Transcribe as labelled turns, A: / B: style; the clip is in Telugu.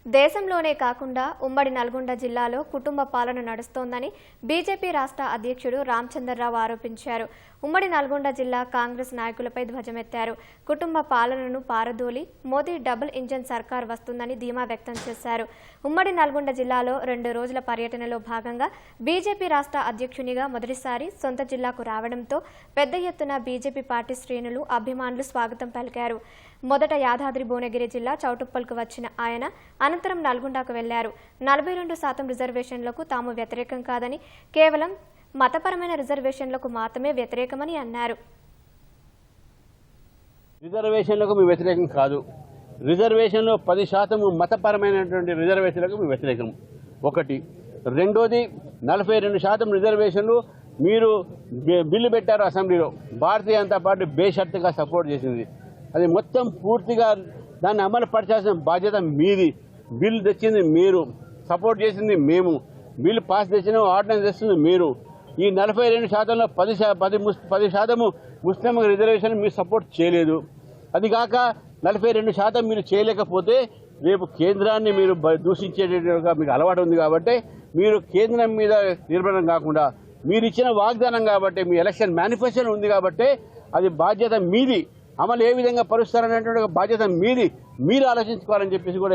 A: దేశంలోనే కాకుండా ఉమ్మడి నల్గొండ జిల్లాలో కుటుంబ పాలన నడుస్తోందని బీజేపీ రాష్ట్ర అధ్యక్షుడు రామచంద్రరావు ఆరోపించారు. ఉమ్మడి నల్గొండ జిల్లా కాంగ్రెస్ నాయకులపై ధ్వజమెత్తారు. కుటుంబ పాలనను పారదోలి మోదీ డబుల్ ఇంజన్ సర్కార్ వస్తుందని ధీమా వ్యక్తం చేశారు. ఉమ్మడి నల్గొండ జిల్లాలో 2 రోజుల పర్యటనలో భాగంగా బీజేపీ రాష్ట్ర అధ్యక్షునిగా మొదటిసారి సొంత జిల్లాకు రావడంతో పెద్ద ఎత్తున బీజేపీ పార్టీ శ్రేణులు, అభిమానులు స్వాగతం పలికారు. మొదట యాదాద్రి భువనగిరి జిల్లా చౌటుప్పల్కు వచ్చిన ఆయన అనంతరం నల్గొండకు వెళ్లారు. 42% రిజర్వేషన్లకు తాము వ్యతిరేకం కాదని, కేవలం మతపరమైన రిజర్వేషన్లకు మాత్రమే వ్యతిరేకమని అన్నారు.
B: రిజర్వేషన్లకు మీ వ్యతిరేకం కాదు. రిజర్వేషన్లో 10% మతపరమైనటువంటి రిజర్వేషన్లకు మీ వ్యతిరేకం ఒకటి. రెండోది 42% రిజర్వేషన్లు మీరు బిల్లు పెట్టారు అసెంబ్లీలో. భారతీయ జనతా పార్టీ బేషరతుగా సపోర్ట్ చేసింది. అది మొత్తం పూర్తిగా దాన్ని అమలు పరచాల్సిన బాధ్యత మీది. బిల్లు తెచ్చింది మీరు, సపోర్ట్ చేసింది మేము. బిల్లు పాస్ తెచ్చిన ఆర్డినెన్స్ తెస్తుంది మీరు. ఈ 42%లో 10% ముస్లిం రిజర్వేషన్ మీరు సపోర్ట్ చేయలేదు. అది కాక 42% మీరు చేయలేకపోతే రేపు కేంద్రాన్ని మీరు దూషించేటట్టుగా మీకు అలవాటు ఉంది. కాబట్టి మీరు కేంద్రం మీద నిర్భరం కాకుండా మీరు ఇచ్చిన వాగ్దానం కాబట్టి, మీ ఎలక్షన్ మేనిఫెస్టో ఉంది కాబట్టి అది బాధ్యత మీది. అమలు ఏ విధంగా పరుస్తారనేటువంటి బాధ్యత మీది. మీరు ఆలోచించుకోవాలని చెప్పేసి కూడా